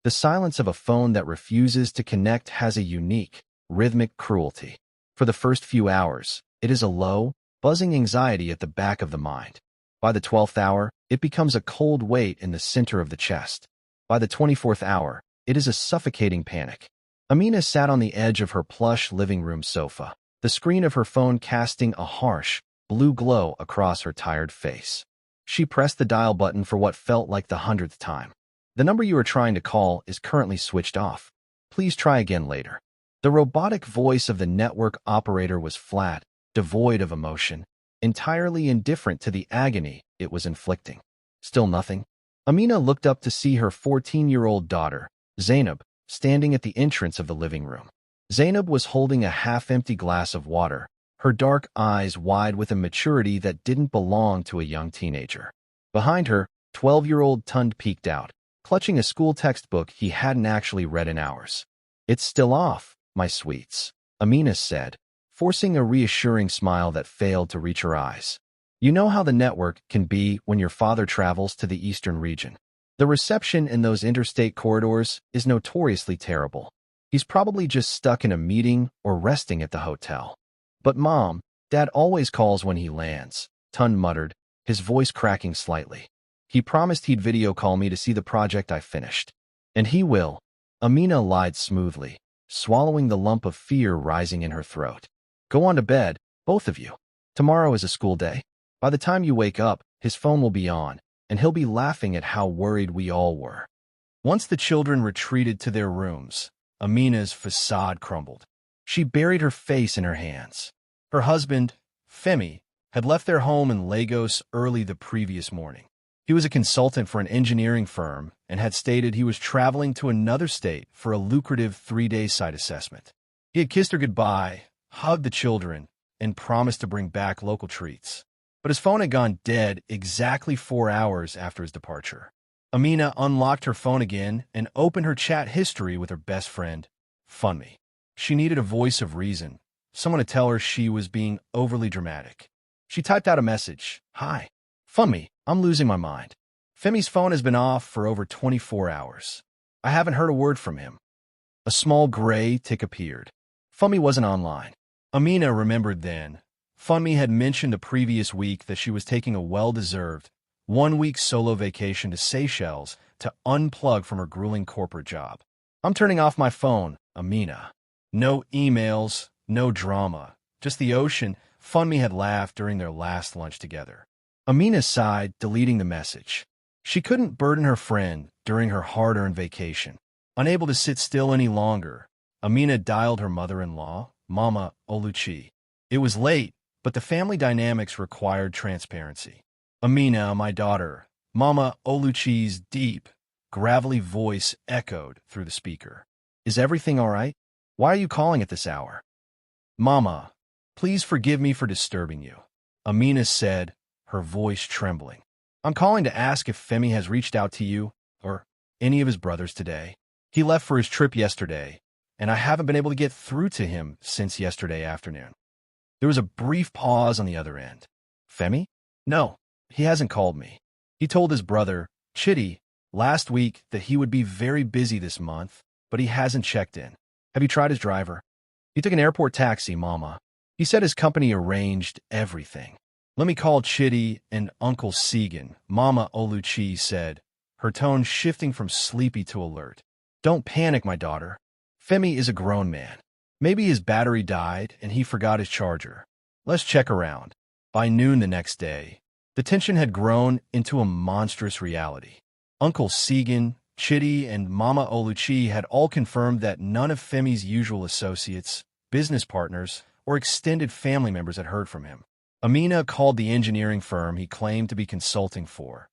The silence of a phone that refuses to connect has a unique, rhythmic cruelty. For the first few hours, it is a low, buzzing anxiety at the back of the mind. By the 12th hour, it becomes a cold weight in the center of the chest. By the 24th hour, it is a suffocating panic. Amina sat on the edge of her plush living room sofa, the screen of her phone casting a harsh, blue glow across her tired face. She pressed the dial button for what felt like the 100th time. The number you are trying to call is currently switched off. Please try again later. The robotic voice of the network operator was flat, devoid of emotion, entirely indifferent to the agony it was inflicting. Still nothing. Amina looked up to see her 14-year-old daughter, Zainab, standing at the entrance of the living room. Zainab was holding a half-empty glass of water, her dark eyes wide with a maturity that didn't belong to a young teenager. Behind her, 12-year-old Tund peeked out, clutching a school textbook he hadn't actually read in hours. "It's still off, my sweets," Amina said, forcing a reassuring smile that failed to reach her eyes. "You know how the network can be when your father travels to the eastern region. The reception in those interstate corridors is notoriously terrible. He's probably just stuck in a meeting or resting at the hotel." "But Mom, Dad always calls when he lands," Tund muttered, his voice cracking slightly. "He promised he'd video call me to see the project I finished." "And he will," Amina lied smoothly, swallowing the lump of fear rising in her throat. "Go on to bed, both of you. Tomorrow is a school day. By the time you wake up, his phone will be on, and he'll be laughing at how worried we all were." Once the children retreated to their rooms, Amina's facade crumbled. She buried her face in her hands. Her husband, Femi, had left their home in Lagos early the previous morning. He was a consultant for an engineering firm and had stated he was traveling to another state for a lucrative 3-day site assessment. He had kissed her goodbye, hugged the children, and promised to bring back local treats. But his phone had gone dead exactly 4 hours after his departure. Amina unlocked her phone again and opened her chat history with her best friend, Funmi. She needed a voice of reason, someone to tell her she was being overly dramatic. She typed out a message. "Hi, Funmi, I'm losing my mind. Femi's phone has been off for over 24 hours. I haven't heard a word from him." A small gray tick appeared. Funmi wasn't online. Amina remembered then. Funmi had mentioned the previous week that she was taking a well-deserved 1-week solo vacation to Seychelles to unplug from her grueling corporate job. "I'm turning off my phone, Amina. No emails, no drama, just the ocean." Funmi had laughed during their last lunch together. Amina sighed, deleting the message. She couldn't burden her friend during her hard-earned vacation. Unable to sit still any longer, Amina dialed her mother-in-law, Mama Oluchi. It was late, but the family dynamics required transparency. "Amina, my daughter," Mama Oluchi's deep, gravelly voice echoed through the speaker. "Is everything all right? Why are you calling at this hour?" "Mama, please forgive me for disturbing you," Amina said, her voice trembling. "I'm calling to ask if Femi has reached out to you, or any of his brothers today. He left for his trip yesterday, and I haven't been able to get through to him since yesterday afternoon." There was a brief pause on the other end. "Femi? No, he hasn't called me. He told his brother, Chitty, last week that he would be very busy this month, but he hasn't checked in. Have you tried his driver?" "He took an airport taxi, Mama. He said his company arranged everything." "Let me call Chitty and Uncle Segan," Mama Oluchi said, her tone shifting from sleepy to alert. "Don't panic, my daughter. Femi is a grown man. Maybe his battery died and he forgot his charger. Let's check around." By noon the next day, the tension had grown into a monstrous reality. Uncle Segan, Chitty, and Mama Oluchi had all confirmed that none of Femi's usual associates, business partners, or extended family members had heard from him. Amina called the engineering firm he claimed to be consulting for,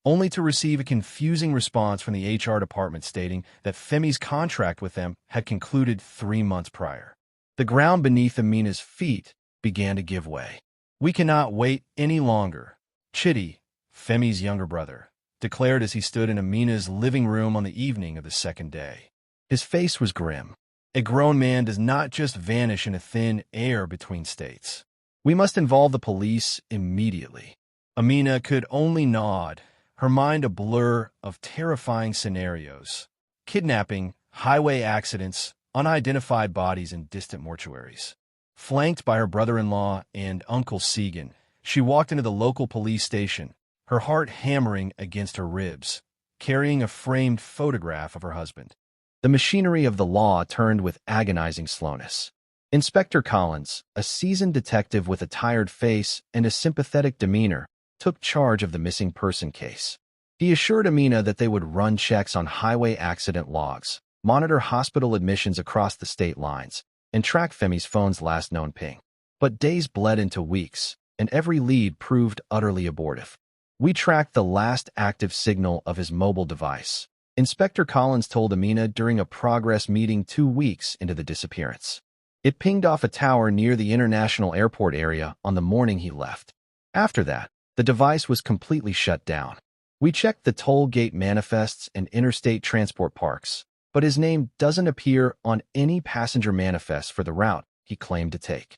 only to receive a confusing response from the HR department stating that Femi's contract with them had concluded 3 months prior. The ground beneath Amina's feet began to give way. "We cannot wait any longer," Chitty, Femi's younger brother, declared as he stood in Amina's living room on the evening of the second day. His face was grim. A grown man does not just vanish in a thin air between states. "We must involve the police immediately." Amina could only nod, her mind a blur of terrifying scenarios. kidnapping, highway accidents, unidentified bodies in distant mortuaries. Flanked by her brother-in-law and Uncle Segan, she walked into the local police station, her heart hammering against her ribs, carrying a framed photograph of her husband. The machinery of the law turned with agonizing slowness. Inspector Collins, a seasoned detective with a tired face and a sympathetic demeanor, took charge of the missing person case. He assured Amina that they would run checks on highway accident logs, monitor hospital admissions across the state lines, and track Femi's phone's last known ping. But days bled into weeks, and every lead proved utterly abortive. "We tracked the last active signal of his mobile device," Inspector Collins told Amina during a progress meeting 2 weeks into the disappearance. "It pinged off a tower near the international airport area on the morning he left. After that, the device was completely shut down. We checked the toll gate manifests and interstate transport parks, but his name doesn't appear on any passenger manifest for the route he claimed to take."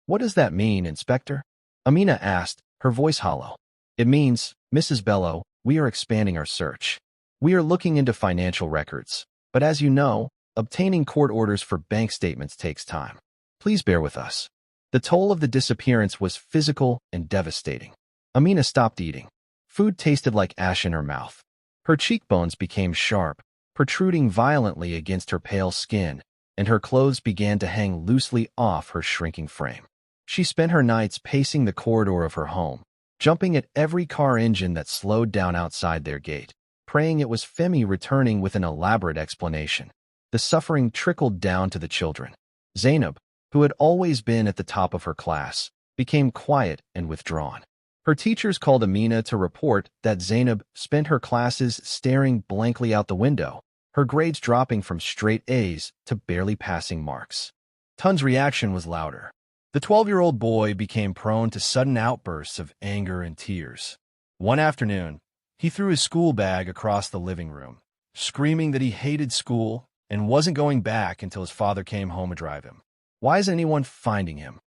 "What does that mean, Inspector?" Amina asked, her voice hollow. "It means, Mrs. Bello, we are expanding our search. We are looking into financial records, but as you know, obtaining court orders for bank statements takes time. Please bear with us." The toll of the disappearance was physical and devastating. Amina stopped eating. Food tasted like ash in her mouth. Her cheekbones became sharp, protruding violently against her pale skin, and her clothes began to hang loosely off her shrinking frame. She spent her nights pacing the corridor of her home, jumping at every car engine that slowed down outside their gate, praying it was Femi returning with an elaborate explanation. The suffering trickled down to the children. Zainab, who had always been at the top of her class, became quiet and withdrawn. Her teachers called Amina to report that Zainab spent her classes staring blankly out the window, her grades dropping from straight A's to barely passing marks. Tun's reaction was louder. The 12-year-old boy became prone to sudden outbursts of anger and tears. One afternoon, he threw his school bag across the living room, screaming that he hated school and wasn't going back until his father came home to drive him. "Why isn't anyone finding him?"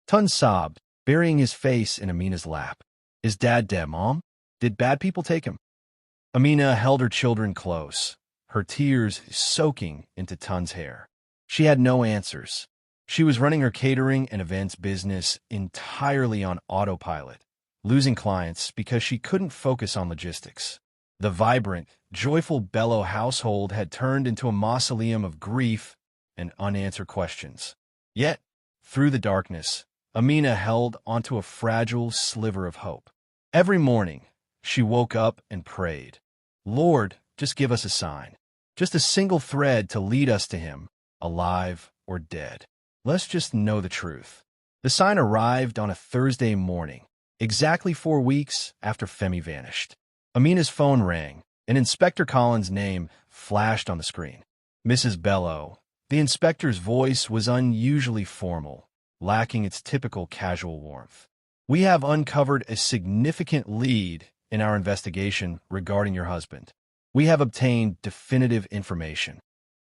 Tun sobbed, burying his face in Amina's lap. "Is Dad dead, Mom? Did bad people take him?" Amina held her children close, her tears soaking into Tun's hair. She had no answers. She was running her catering and events business entirely on autopilot, losing clients because she couldn't focus on logistics. The vibrant, joyful Bello household had turned into a mausoleum of grief and unanswered questions. Yet, through the darkness, Amina held onto a fragile sliver of hope. Every morning, she woke up and prayed, "Lord, just give us a sign. Just a single thread to lead us to him, alive or dead. Let's just know the truth." The sign arrived on a Thursday morning, exactly 4 weeks after Femi vanished. Amina's phone rang, and Inspector Collins' name flashed on the screen. "Mrs. Bello." The inspector's voice was unusually formal, lacking its typical casual warmth. "We have uncovered a significant lead in our investigation regarding your husband. We have obtained definitive information."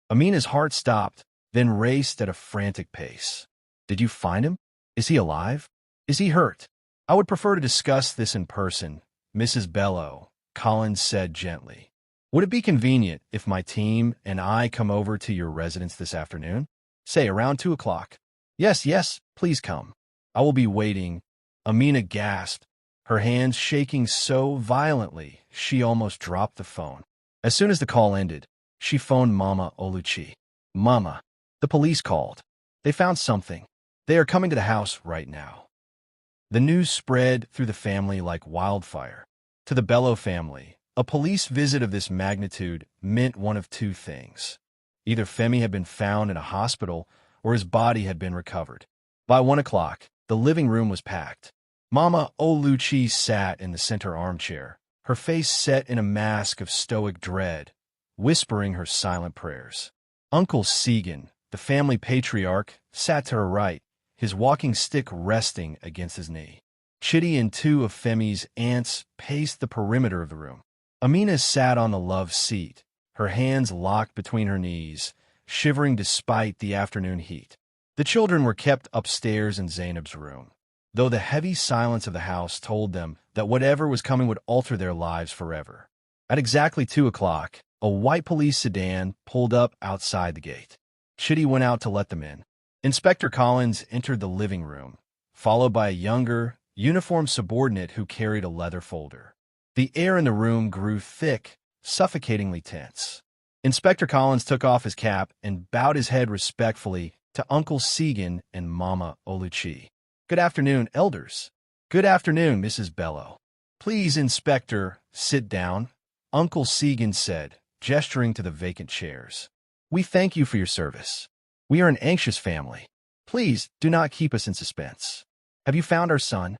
Amina's heart stopped, then raced at a frantic pace. "Did you find him? Is he alive? Is he hurt?" "I would prefer to discuss this in person, Mrs. Bello," Collins said gently. "Would it be convenient if my team and I come over to your residence this afternoon? Say around 2 o'clock. Yes, please come. I will be waiting." Amina gasped, her hands shaking so violently she almost dropped the phone. As soon as the call ended, she phoned Mama Oluchi. "Mama, the police called. They found something. They are coming to the house right now." The news spread through the family like wildfire. To the Bello family, a police visit of this magnitude meant one of two things. Either Femi had been found in a hospital or his body had been recovered. By 1 o'clock, the living room was packed. Mama Oluchi sat in the center armchair, her face set in a mask of stoic dread, whispering her silent prayers. Uncle Segan, the family patriarch, sat to her right, his walking stick resting against his knee. Chitty and 2 of Femi's aunts paced the perimeter of the room. Amina sat on the love seat, her hands locked between her knees, shivering despite the afternoon heat. The children were kept upstairs in Zainab's room, though the heavy silence of the house told them that whatever was coming would alter their lives forever. At exactly 2 o'clock, A white police sedan pulled up outside the gate. Chitty went out to let them in. Inspector Collins entered the living room, followed by a younger, uniformed subordinate who carried a leather folder. The air in the room grew thick, suffocatingly tense. Inspector Collins took off his cap and bowed his head respectfully to Uncle Segan and Mama Oluchi. "Good afternoon, elders." "Good afternoon, Mrs. Bello." "Please, Inspector, sit down," Uncle Segan said, gesturing to the vacant chairs. "We thank you for your service. We are an anxious family. Please do not keep us in suspense. Have you found our son?"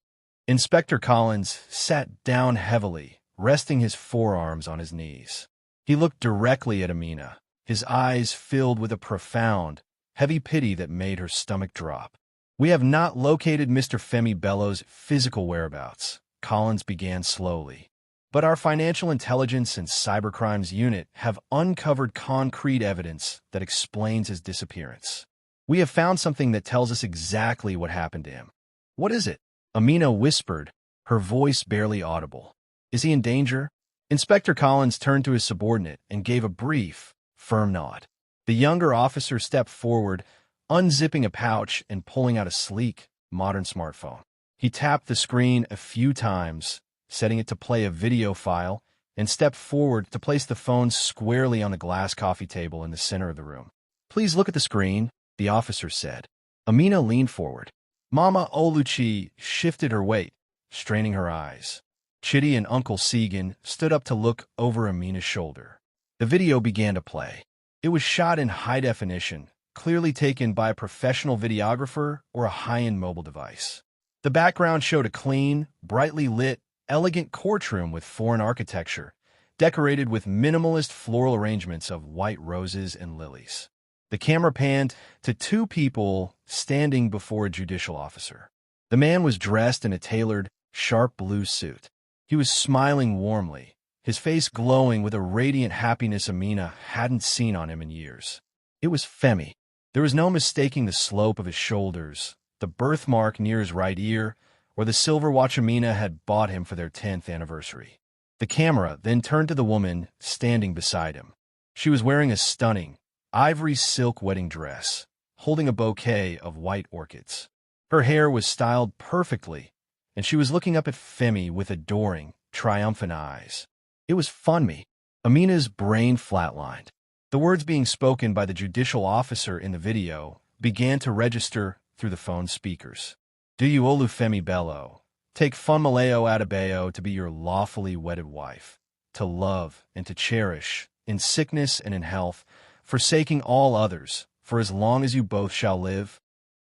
Inspector Collins sat down heavily, resting his forearms on his knees. He looked directly at Amina, his eyes filled with a profound, heavy pity that made her stomach drop. "We have not located Mr. Femi Bello's physical whereabouts," Collins began slowly. "But our Financial Intelligence and Cybercrimes Unit have uncovered concrete evidence that explains his disappearance. We have found something that tells us exactly what happened to him." "What is it?" Amina whispered, her voice barely audible. "Is he in danger?" Inspector Collins turned to his subordinate and gave a brief, firm nod. The younger officer stepped forward, unzipping a pouch and pulling out a sleek, modern smartphone. He tapped the screen a few times, setting it to play a video file, and stepped forward to place the phone squarely on the glass coffee table in the center of the room. "Please look at the screen," the officer said. Amina leaned forward. Mama Oluchi shifted her weight, straining her eyes. Chitty and Uncle Segan stood up to look over Amina's shoulder. The video began to play. It was shot in high definition, clearly taken by a professional videographer or a high-end mobile device. The background showed a clean, brightly lit, elegant courtroom with foreign architecture, decorated with minimalist floral arrangements of white roses and lilies. The camera panned to two people standing before a judicial officer. The man was dressed in a tailored, sharp blue suit. He was smiling warmly, his face glowing with a radiant happiness Amina hadn't seen on him in years. It was Femi. There was no mistaking the slope of his shoulders, the birthmark near his right ear, or the silver watch Amina had bought him for their 10th anniversary. The camera then turned to the woman standing beside him. She was wearing a stunning, ivory silk wedding dress, holding a bouquet of white orchids. Her hair was styled perfectly, and she was looking up at Femi with adoring, triumphant eyes. It was Funmi. Amina's brain flatlined. The words being spoken by the judicial officer in the video began to register through the phone speakers. "Do you Olufemi Bello take Funmaleo Adebayo to be your lawfully wedded wife, to love and to cherish, in sickness and in health, forsaking all others, for as long as you both shall live?"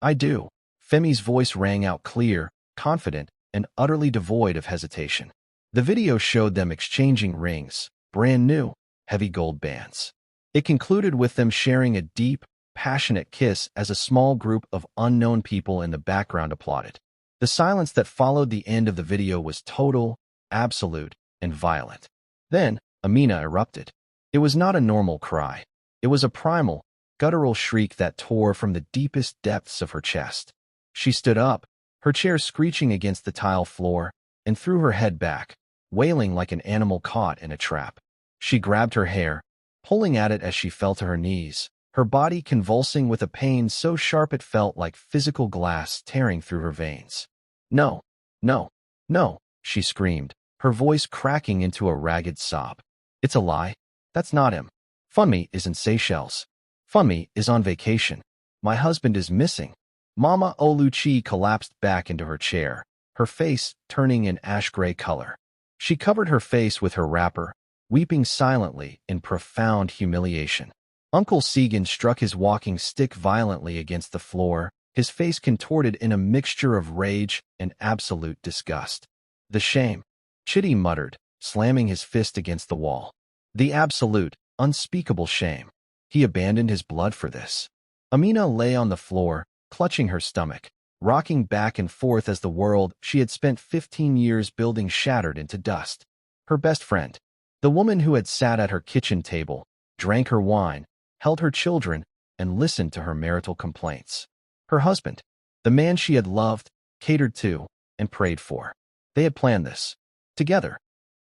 "I do." Femi's voice rang out clear, confident, and utterly devoid of hesitation. The video showed them exchanging rings, brand new, heavy gold bands. It concluded with them sharing a deep, passionate kiss as a small group of unknown people in the background applauded. The silence that followed the end of the video was total, absolute, and violent. Then, Amina erupted. It was not a normal cry. It was a primal, guttural shriek that tore from the deepest depths of her chest. She stood up, her chair screeching against the tile floor, and threw her head back, wailing like an animal caught in a trap. She grabbed her hair, pulling at it as she fell to her knees, her body convulsing with a pain so sharp it felt like physical glass tearing through her veins. "No, no, no," she screamed, her voice cracking into a ragged sob. "It's a lie. That's not him. Funmi is in Seychelles. Funmi is on vacation. My husband is missing." Mama Oluchi collapsed back into her chair, her face turning an ash-gray color. She covered her face with her wrapper, weeping silently in profound humiliation. Uncle Segan struck his walking stick violently against the floor, his face contorted in a mixture of rage and absolute disgust. "The shame," Chitty muttered, slamming his fist against the wall. "The absolute, unspeakable shame. He abandoned his blood for this." Amina lay on the floor, clutching her stomach, rocking back and forth as the world she had spent 15 years building shattered into dust. Her best friend, the woman who had sat at her kitchen table, drank her wine, held her children, and listened to her marital complaints. Her husband, the man she had loved, catered to, and prayed for. They had planned this. Together.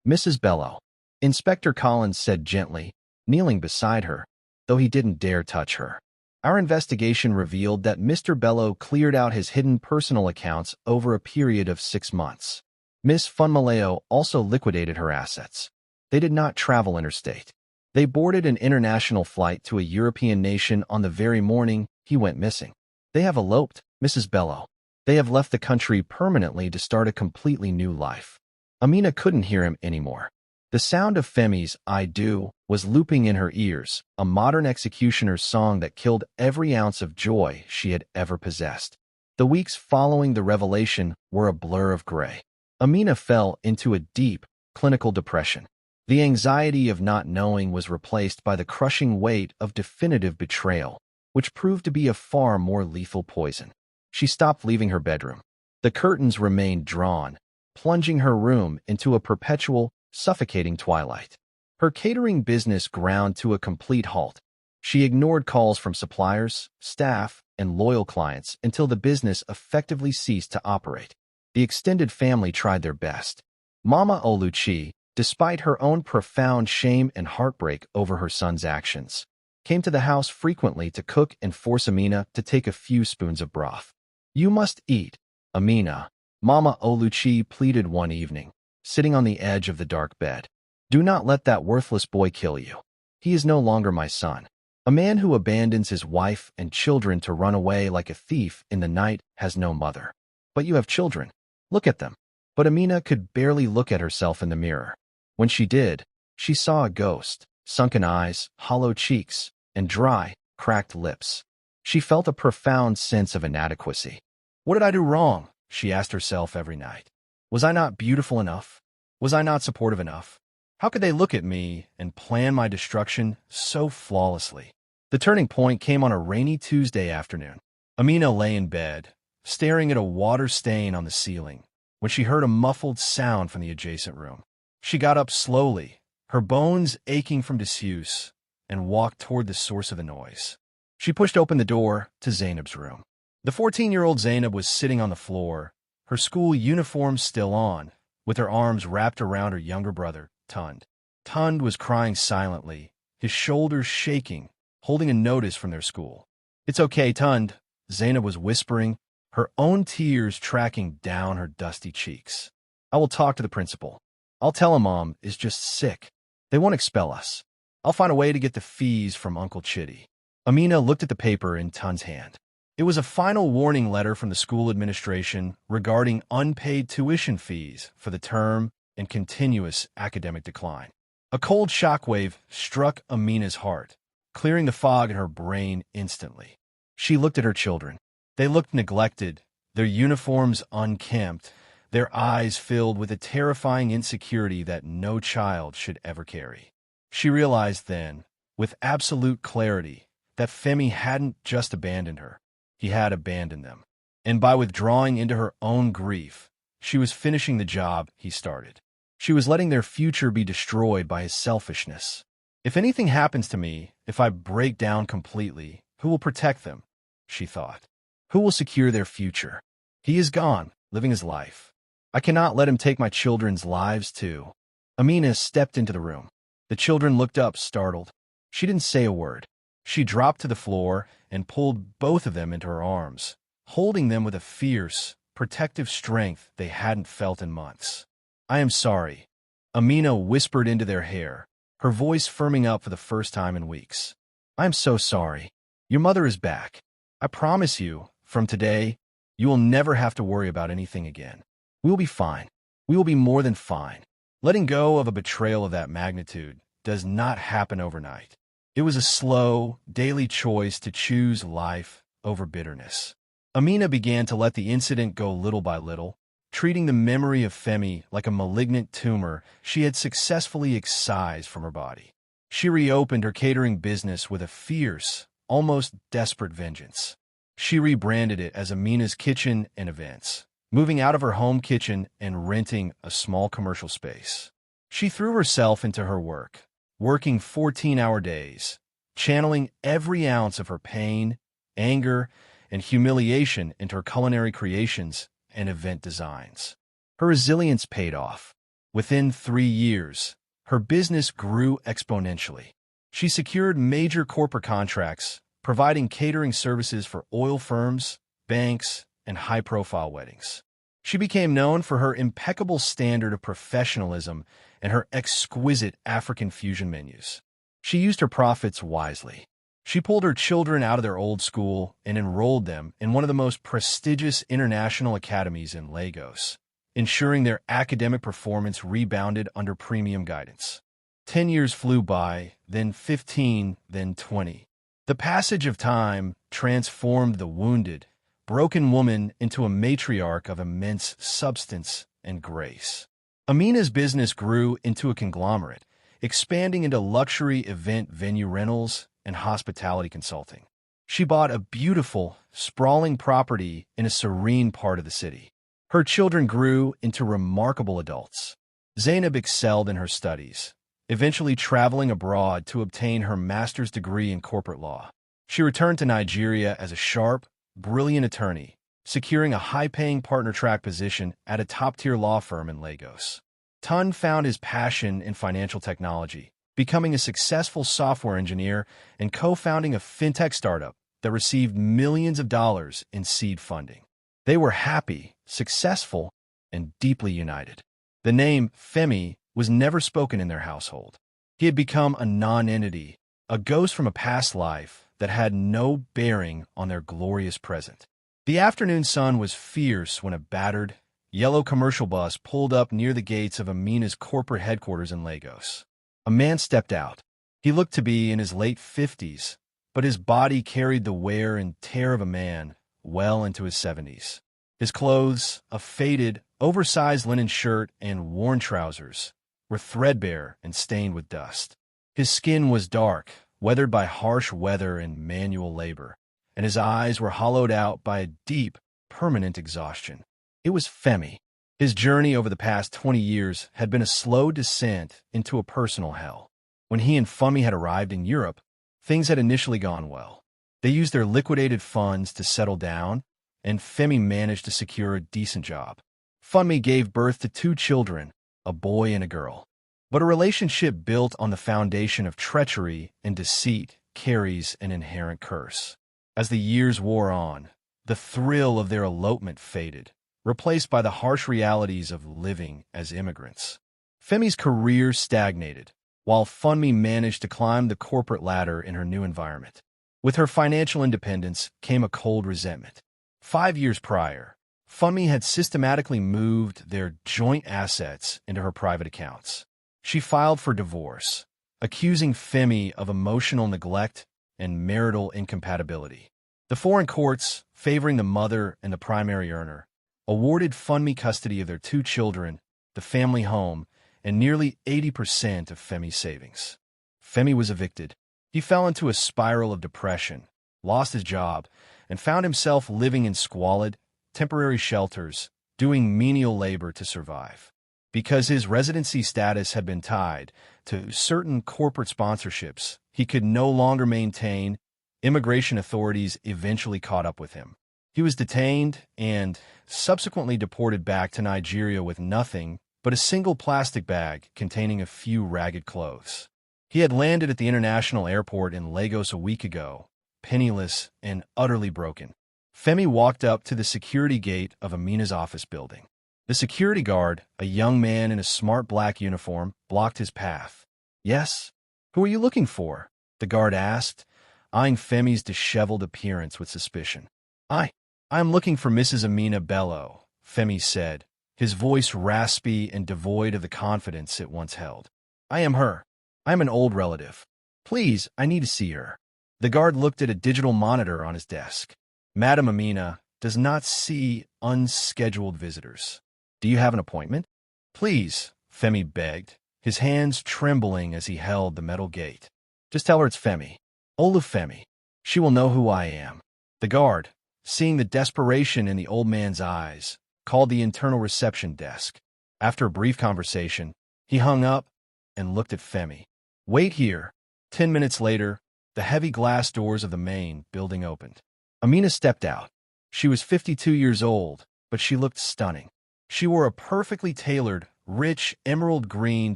"Mrs. Bello," Inspector Collins said gently, kneeling beside her, though he didn't dare touch her. Our investigation revealed that Mr. Bello cleared out his hidden personal accounts over a period of 6 months. Miss Funmaleo also liquidated her assets. They did not travel interstate. They boarded an international flight to a European nation on the very morning he went missing. They have eloped, Mrs. Bello. They have left the country permanently to start a completely new life. Amina couldn't hear him anymore. The sound of Femi's "I do" was looping in her ears, a modern executioner's song that killed every ounce of joy she had ever possessed. The weeks following the revelation were a blur of gray. Amina fell into a deep, clinical depression. The anxiety of not knowing was replaced by the crushing weight of definitive betrayal, which proved to be a far more lethal poison. She stopped leaving her bedroom. The curtains remained drawn, plunging her room into a perpetual, suffocating twilight. Her catering business ground to a complete halt. She ignored calls from suppliers, staff, and loyal clients until the business effectively ceased to operate. The extended family tried their best. Mama Oluchi, despite her own profound shame and heartbreak over her son's actions, came to the house frequently to cook and force Amina to take a few spoons of broth. "You must eat, Amina," Mama Oluchi pleaded one evening, sitting on the edge of the dark bed. "Do not let that worthless boy kill you. He is no longer my son. A man who abandons his wife and children to run away like a thief in the night has no mother. But you have children. Look at them." But Amina could barely look at herself in the mirror. When she did, she saw a ghost, sunken eyes, hollow cheeks, and dry, cracked lips. She felt a profound sense of inadequacy. "What did I do wrong?" she asked herself every night. "Was I not beautiful enough? Was I not supportive enough? How could they look at me and plan my destruction so flawlessly?" The turning point came on a rainy Tuesday afternoon. Amina lay in bed, staring at a water stain on the ceiling, when she heard a muffled sound from the adjacent room. She got up slowly, her bones aching from disuse, and walked toward the source of the noise. She pushed open the door to Zainab's room. The 14-year-old Zainab was sitting on the floor, her school uniform still on, with her arms wrapped around her younger brother, Tund. Tund was crying silently, his shoulders shaking, holding a notice from their school. "It's okay, Tund," Zainab was whispering, her own tears tracking down her dusty cheeks. "I will talk to the principal. I'll tell him Mom is just sick. They won't expel us. I'll find a way to get the fees from Uncle Chitty." Amina looked at the paper in Tund's hand. It was a final warning letter from the school administration regarding unpaid tuition fees for the term and continuous academic decline. A cold shockwave struck Amina's heart, clearing the fog in her brain instantly. She looked at her children. They looked neglected, their uniforms unkempt, their eyes filled with a terrifying insecurity that no child should ever carry. She realized then, with absolute clarity, that Femi hadn't just abandoned her. He had abandoned them. And by withdrawing into her own grief, she was finishing the job he started. She was letting their future be destroyed by his selfishness. "If anything happens to me, if I break down completely, who will protect them?" she thought. "Who will secure their future? He is gone, living his life. I cannot let him take my children's lives too." Amina stepped into the room. The children looked up, startled. She didn't say a word. She dropped to the floor and pulled both of them into her arms, holding them with a fierce, protective strength they hadn't felt in months. "I am sorry," Amina whispered into their hair, her voice firming up for the first time in weeks. "I am so sorry. Your mother is back. I promise you, from today, you will never have to worry about anything again. We will be fine. We will be more than fine." Letting go of a betrayal of that magnitude does not happen overnight. It was a slow, daily choice to choose life over bitterness. Amina began to let the incident go little by little, treating the memory of Femi like a malignant tumor she had successfully excised from her body. She reopened her catering business with a fierce, almost desperate vengeance. She rebranded it as Amina's Kitchen and Events, moving out of her home kitchen and renting a small commercial space. She threw herself into her work, working 14-hour days, channeling every ounce of her pain, anger, and humiliation into her culinary creations and event designs. Her resilience paid off. Within 3 years, her business grew exponentially. She secured major corporate contracts, providing catering services for oil firms, banks, and high-profile weddings. She became known for her impeccable standard of professionalism and her exquisite African fusion menus. She used her profits wisely. She pulled her children out of their old school and enrolled them in one of the most prestigious international academies in Lagos, ensuring their academic performance rebounded under premium guidance. 10 years flew by, then 15, then 20. The passage of time transformed the wounded, broken woman into a matriarch of immense substance and grace. Amina's business grew into a conglomerate, expanding into luxury event venue rentals and hospitality consulting. She bought a beautiful, sprawling property in a serene part of the city. Her children grew into remarkable adults. Zainab excelled in her studies, eventually traveling abroad to obtain her master's degree in corporate law. She returned to Nigeria as a sharp, brilliant attorney, securing a high-paying partner-track position at a top-tier law firm in Lagos. Tun found his passion in financial technology, becoming a successful software engineer and co-founding a fintech startup that received millions of dollars in seed funding. They were happy, successful, and deeply united. The name Femi was never spoken in their household. He had become a non-entity, a ghost from a past life that had no bearing on their glorious present. The afternoon sun was fierce when a battered, yellow commercial bus pulled up near the gates of Amina's corporate headquarters in Lagos. A man stepped out. He looked to be in his late 50s, but his body carried the wear and tear of a man well into his 70s. His clothes, a faded, oversized linen shirt and worn trousers, were threadbare and stained with dust. His skin was dark, weathered by harsh weather and manual labor, and his eyes were hollowed out by a deep, permanent exhaustion. It was Femi. His journey over the past 20 years had been a slow descent into a personal hell. When he and Femi had arrived in Europe, things had initially gone well. They used their liquidated funds to settle down, and Femi managed to secure a decent job. Femi gave birth to 2 children, a boy and a girl. But a relationship built on the foundation of treachery and deceit carries an inherent curse. As the years wore on, the thrill of their elopement faded, replaced by the harsh realities of living as immigrants. Femi's career stagnated, while Femi managed to climb the corporate ladder in her new environment. With her financial independence came a cold resentment. 5 years prior, Femi had systematically moved their joint assets into her private accounts. She filed for divorce, accusing Femi of emotional neglect and marital incompatibility. The foreign courts, favoring the mother and the primary earner, awarded Femi custody of their 2 children, the family home, and nearly 80% of Femi's savings. Femi was evicted. He fell into a spiral of depression, lost his job, and found himself living in squalid, temporary shelters, doing menial labor to survive. Because his residency status had been tied to certain corporate sponsorships he could no longer maintain, immigration authorities eventually caught up with him. He was detained and subsequently deported back to Nigeria with nothing but a single plastic bag containing a few ragged clothes. He had landed at the international airport in Lagos a week ago, penniless and utterly broken. Femi walked up to the security gate of Amina's office building. The security guard, a young man in a smart black uniform, blocked his path. "Yes? Who are you looking for?" the guard asked, eyeing Femi's disheveled appearance with suspicion. I am looking for Mrs. Amina Bello," Femi said, his voice raspy and devoid of the confidence it once held. "I am her. I am an old relative. Please, I need to see her." The guard looked at a digital monitor on his desk. "Madam Amina does not see unscheduled visitors. Do you have an appointment?" "Please," Femi begged, his hands trembling as he held the metal gate. "Just tell her it's Femi. Femi. She will know who I am." The guard, seeing the desperation in the old man's eyes, called the internal reception desk. After a brief conversation, he hung up and looked at Femi. "Wait here." 10 minutes later, the heavy glass doors of the main building opened. Amina stepped out. She was 52 years old, but she looked stunning. She wore a perfectly tailored, rich, emerald green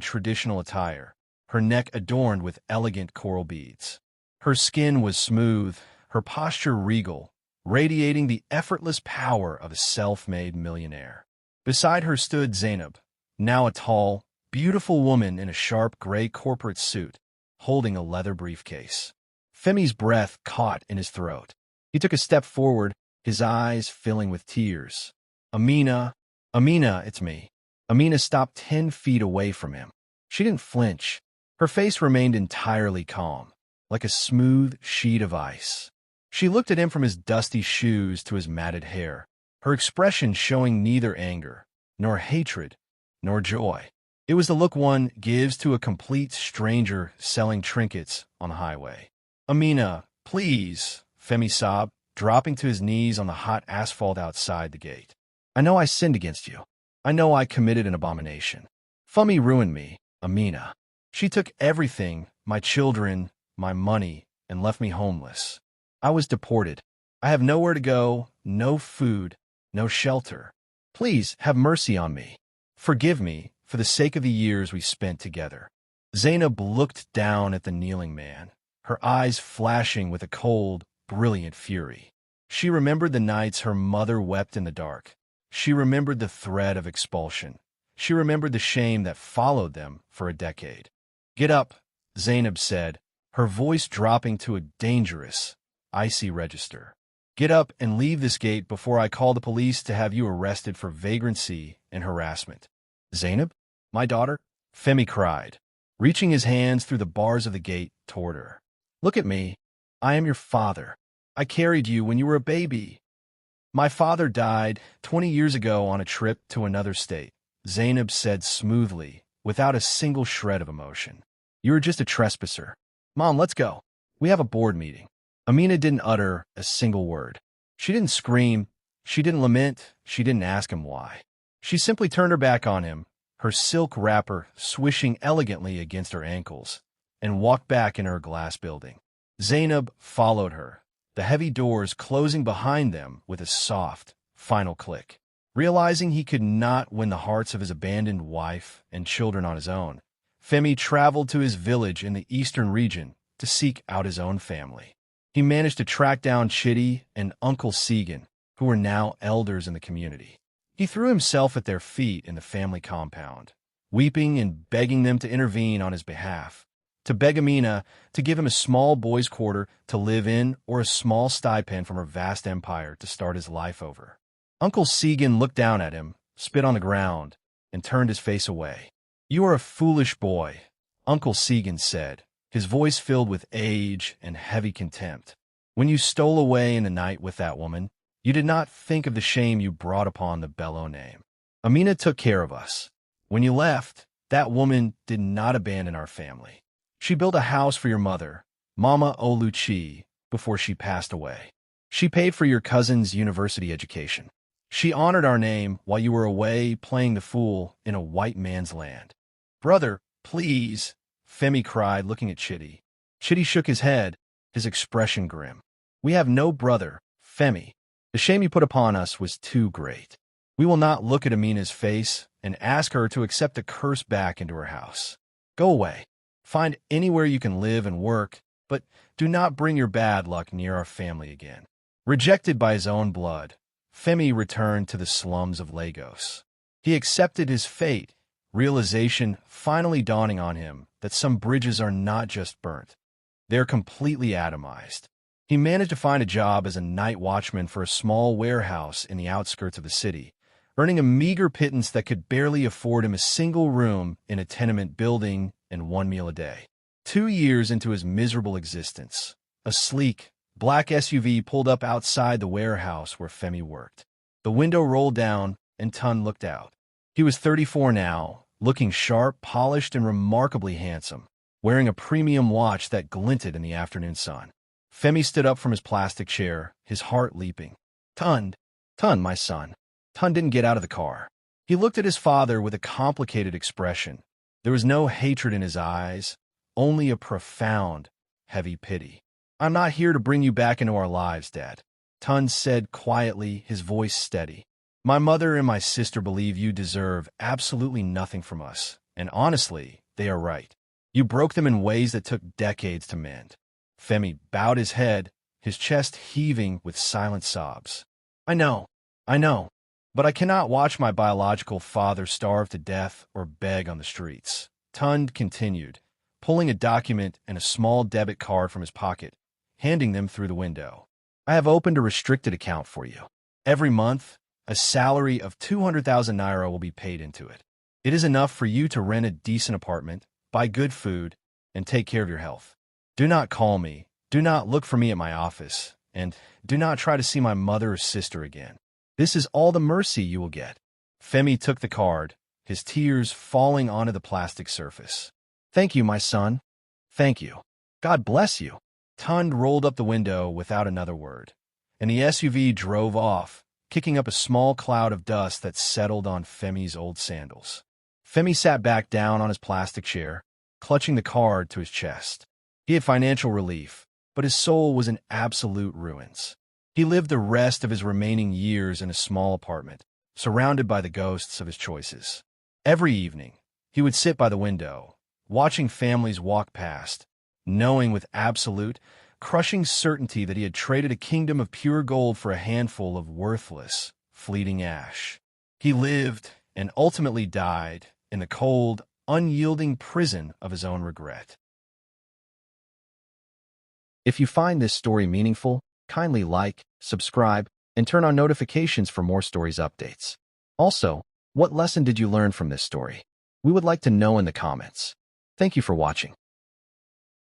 traditional attire, her neck adorned with elegant coral beads. Her skin was smooth, her posture regal, radiating the effortless power of a self-made millionaire. Beside her stood Zainab, now a tall, beautiful woman in a sharp gray corporate suit, holding a leather briefcase. Femi's breath caught in his throat. He took a step forward, his eyes filling with tears. Amina, Amina, it's me. Amina stopped 10 feet away from him. She didn't flinch. Her face remained entirely calm, like a smooth sheet of ice. She looked at him from his dusty shoes to his matted hair, her expression showing neither anger, nor hatred, nor joy. It was the look one gives to a complete stranger selling trinkets on the highway. Amina, please, Femi sobbed, dropping to his knees on the hot asphalt outside the gate. I know I sinned against you. I know I committed an abomination. Femi ruined me, Amina. She took everything, my children, my money, and left me homeless. I was deported. I have nowhere to go, no food, no shelter. Please have mercy on me. Forgive me for the sake of the years we spent together. Zainab looked down at the kneeling man, her eyes flashing with a cold, brilliant fury. She remembered the nights her mother wept in the dark. She remembered the threat of expulsion. She remembered the shame that followed them for a decade. Get up, Zainab said, her voice dropping to a dangerous, icy register. Get up and leave this gate before I call the police to have you arrested for vagrancy and harassment. Zainab? My daughter? Femi cried, reaching his hands through the bars of the gate toward her. Look at me. I am your father. I carried you when you were a baby. My father died 20 years ago on a trip to another state, Zainab said smoothly, without a single shred of emotion. You were just a trespasser. Mom, let's go. We have a board meeting. Amina didn't utter a single word. She didn't scream. She didn't lament. She didn't ask him why. She simply turned her back on him, her silk wrapper swishing elegantly against her ankles, and walked back into her glass building. Zainab followed her, the heavy doors closing behind them with a soft, final click. Realizing he could not win the hearts of his abandoned wife and children on his own, Femi traveled to his village in the eastern region to seek out his own family. He managed to track down Chitty and Uncle Segan, who were now elders in the community. He threw himself at their feet in the family compound, weeping and begging them to intervene on his behalf, to beg Amina to give him a small boys' quarter to live in or a small stipend from her vast empire to start his life over. Uncle Segan looked down at him, spit on the ground, and turned his face away. You are a foolish boy, Uncle Segan said, his voice filled with age and heavy contempt. When you stole away in the night with that woman, you did not think of the shame you brought upon the Bello name. Amina took care of us. When you left, that woman did not abandon our family. She built a house for your mother, Mama Oluchi, before she passed away. She paid for your cousin's university education. She honored our name while you were away playing the fool in a white man's land. Brother, please, Femi cried, looking at Chitty. Chitty shook his head, his expression grim. We have no brother, Femi. The shame you put upon us was too great. We will not look at Amina's face and ask her to accept the curse back into her house. Go away. Find anywhere you can live and work, but do not bring your bad luck near our family again. Rejected by his own blood, Femi returned to the slums of Lagos. He accepted his fate, realization finally dawning on him that some bridges are not just burnt. They're completely atomized. He managed to find a job as a night watchman for a small warehouse in the outskirts of the city, earning a meager pittance that could barely afford him a single room in a tenement building and one meal a day. 2 years into his miserable existence, a sleek, black SUV pulled up outside the warehouse where Femi worked. The window rolled down, and Tun looked out. He was 34 now, looking sharp, polished, and remarkably handsome, wearing a premium watch that glinted in the afternoon sun. Femi stood up from his plastic chair, his heart leaping. Tun, my son. Tun didn't get out of the car. He looked at his father with a complicated expression. There was no hatred in his eyes, only a profound, heavy pity. I'm not here to bring you back into our lives, Dad, Tun said quietly, his voice steady. My mother and my sister believe you deserve absolutely nothing from us, and honestly, they are right. You broke them in ways that took decades to mend. Femi bowed his head, his chest heaving with silent sobs. I know, but I cannot watch my biological father starve to death or beg on the streets. Tund continued, pulling a document and a small debit card from his pocket, handing them through the window. I have opened a restricted account for you. Every month, a salary of 200,000 naira will be paid into it. It is enough for you to rent a decent apartment, buy good food, and take care of your health. Do not call me, do not look for me at my office, and do not try to see my mother or sister again. This is all the mercy you will get. Femi took the card, his tears falling onto the plastic surface. Thank you, my son. Thank you. God bless you. Tund rolled up the window without another word, and the SUV drove off, kicking up a small cloud of dust that settled on Femi's old sandals. Femi sat back down on his plastic chair, clutching the card to his chest. He had financial relief, but his soul was in absolute ruins. He lived the rest of his remaining years in a small apartment, surrounded by the ghosts of his choices. Every evening, he would sit by the window, watching families walk past, knowing with absolute, crushing certainty that he had traded a kingdom of pure gold for a handful of worthless, fleeting ash. He lived, and ultimately died, in the cold, unyielding prison of his own regret. If you find this story meaningful, kindly like, subscribe, and turn on notifications for more stories updates. Also, what lesson did you learn from this story? We would like to know in the comments. Thank you for watching.